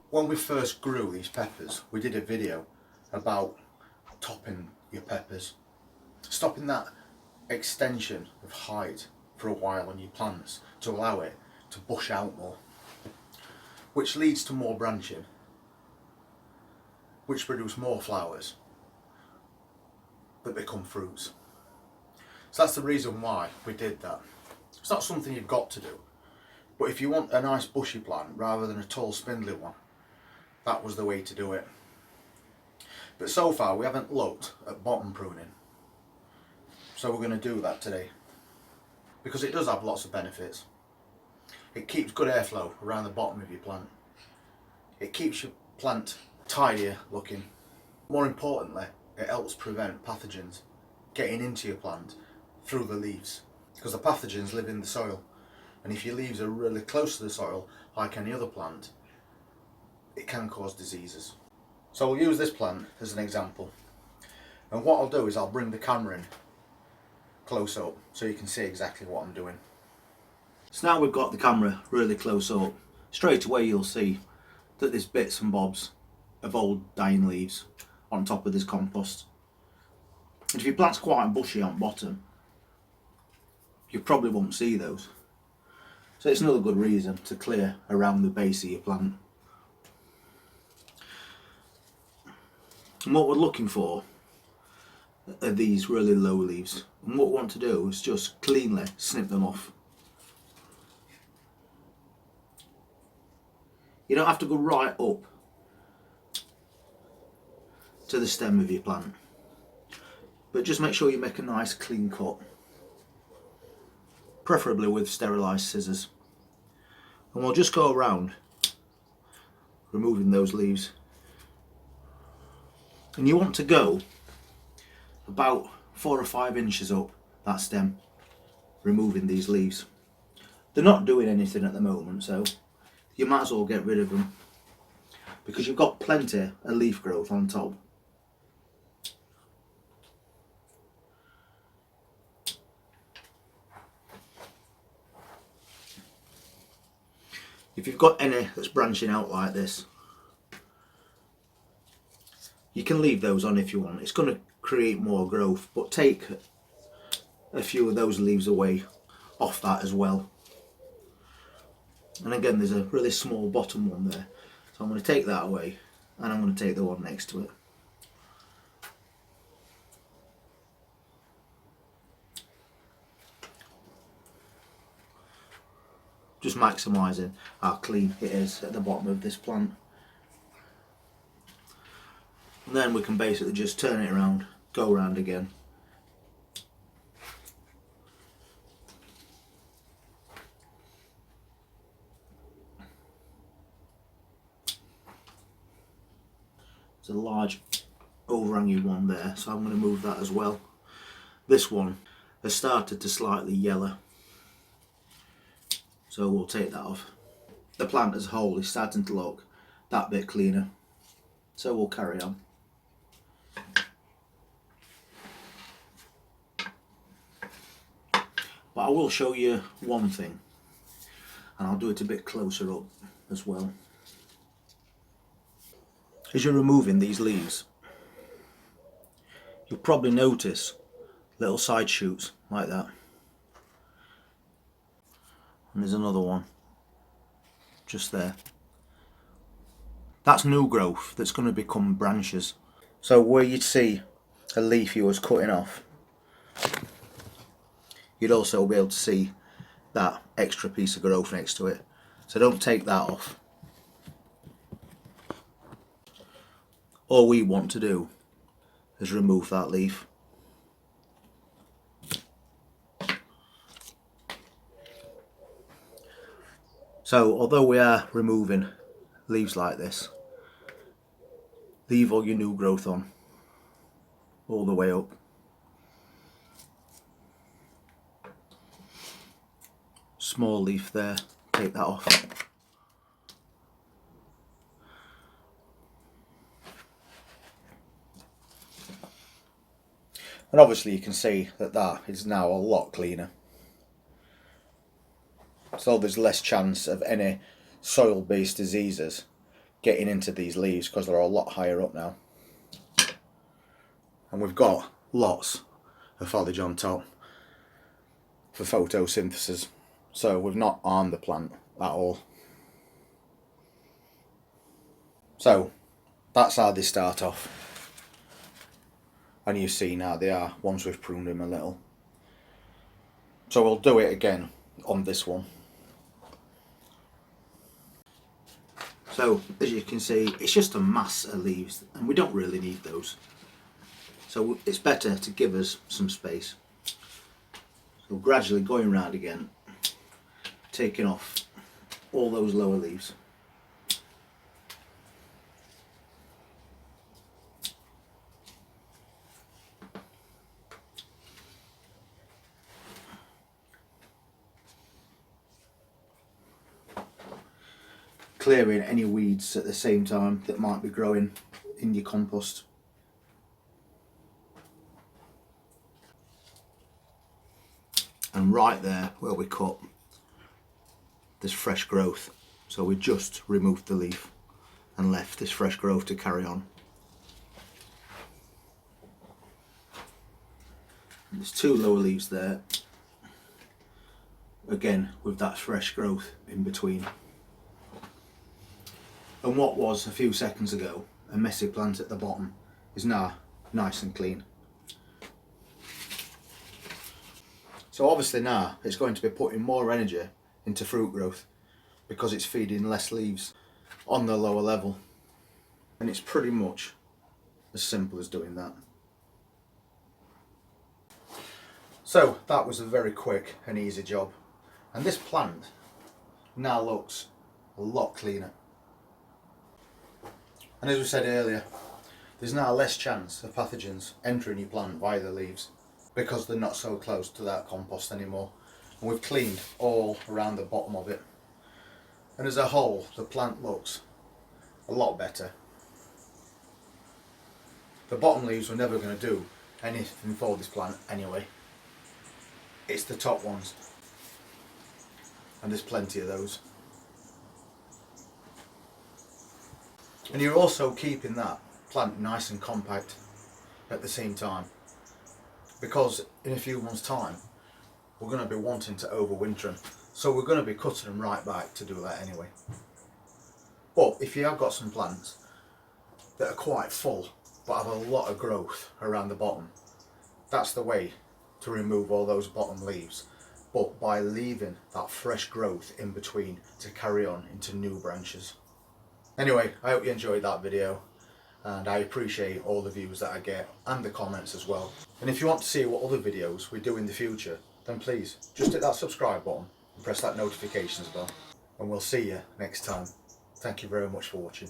When we first grew these peppers, we did a video about topping your peppers, stopping that extension of height for a while on your plants to allow it to bush out more, which leads to more branching, which produce more flowers that become fruits. So that's the reason why we did that. It's not something you've got to do, but if you want a nice bushy plant rather than a tall spindly one, that was the way to do it. But so far we haven't looked at bottom pruning, so we're going to do that today because it does have lots of benefits. It keeps good airflow around the bottom of your plant. It keeps your plant tidier looking. More importantly, it helps prevent pathogens getting into your plant through the leaves, because the pathogens live in the soil, and if your leaves are really close to the soil, like any other plant, it can cause diseases. So we'll use this plant as an example, and what I'll do is I'll bring the camera in close up so you can see exactly what I'm doing. So now we've got the camera really close up, straight away you'll see that there's bits and bobs of old dying leaves on top of this compost. And if your plant's quite bushy on bottom, you probably won't see those. So it's another good reason to clear around the base of your plant. And what we're looking for are these really low leaves. And what we want to do is just cleanly snip them off. You don't have to go right up to the stem of your plant, but just make sure you make a nice clean cut, preferably with sterilised scissors. And we'll just go around removing those leaves. And you want to go about 4 or 5 inches up that stem, removing these leaves. They're not doing anything at the moment, so you might as well get rid of them, because you've got plenty of leaf growth on top. If you've got any that's branching out like this, you can leave those on if you want. It's going to create more growth, but take a few of those leaves away off that as well. And again, there's a really small bottom one there, so I'm going to take that away, and I'm going to take the one next to it. Just maximising how clean it is at the bottom of this plant. And then we can basically just turn it around, go around again. There's a large overhanging one there, so I'm going to move that as well. This one has started to slightly yellow, so we'll take that off. The plant as a whole is starting to look that bit cleaner, so we'll carry on. But I will show you one thing, and I'll do it a bit closer up as well. As you're removing these leaves, you'll probably notice little side shoots like that. And there's another one just there. That's new growth that's going to become branches. So where you'd see a leaf you was cutting off, you'd also be able to see that extra piece of growth next to it. So don't take that off. All we want to do is remove that leaf. So although we are removing leaves like this, leave all your new growth on all the way up. Small leaf there, take that off. And obviously you can see that that is now a lot cleaner. So there's less chance of any soil-based diseases getting into these leaves because they're a lot higher up now. And we've got lots of foliage on top for photosynthesis, so we've not harmed the plant at all. So that's how they start off, and you see now they are, once we've pruned them a little. So we'll do it again on this one. So as you can see, it's just a mass of leaves and we don't really need those. So it's better to give us some space. So gradually going round again, taking off all those lower leaves. Clearing any weeds at the same time that might be growing in your compost. And right there where we cut, there's fresh growth, so we just removed the leaf and left this fresh growth to carry on. And there's two lower leaves there, again with that fresh growth in between. And what was a few seconds ago a messy plant at the bottom is now nice and clean. So obviously now it's going to be putting more energy into fruit growth because it's feeding less leaves on the lower level. And it's pretty much as simple as doing that. So that was a very quick and easy job. And this plant now looks a lot cleaner. And as we said earlier, there's now less chance of pathogens entering your plant via the leaves, because they're not so close to that compost anymore. And we've cleaned all around the bottom of it. And as a whole, the plant looks a lot better. The bottom leaves were never going to do anything for this plant anyway. It's the top ones. And there's plenty of those. And you're also keeping that plant nice and compact at the same time, because in a few months' time we're going to be wanting to overwinter them, so we're going to be cutting them right back to do that anyway. But if you have got some plants that are quite full but have a lot of growth around the bottom, that's the way to remove all those bottom leaves, but by leaving that fresh growth in between to carry on into new branches. Anyway, I hope you enjoyed that video, and I appreciate all the views that I get and the comments as well. And if you want to see what other videos we do in the future, then please just hit that subscribe button and press that notifications bell, and we'll see you next time. Thank you very much for watching.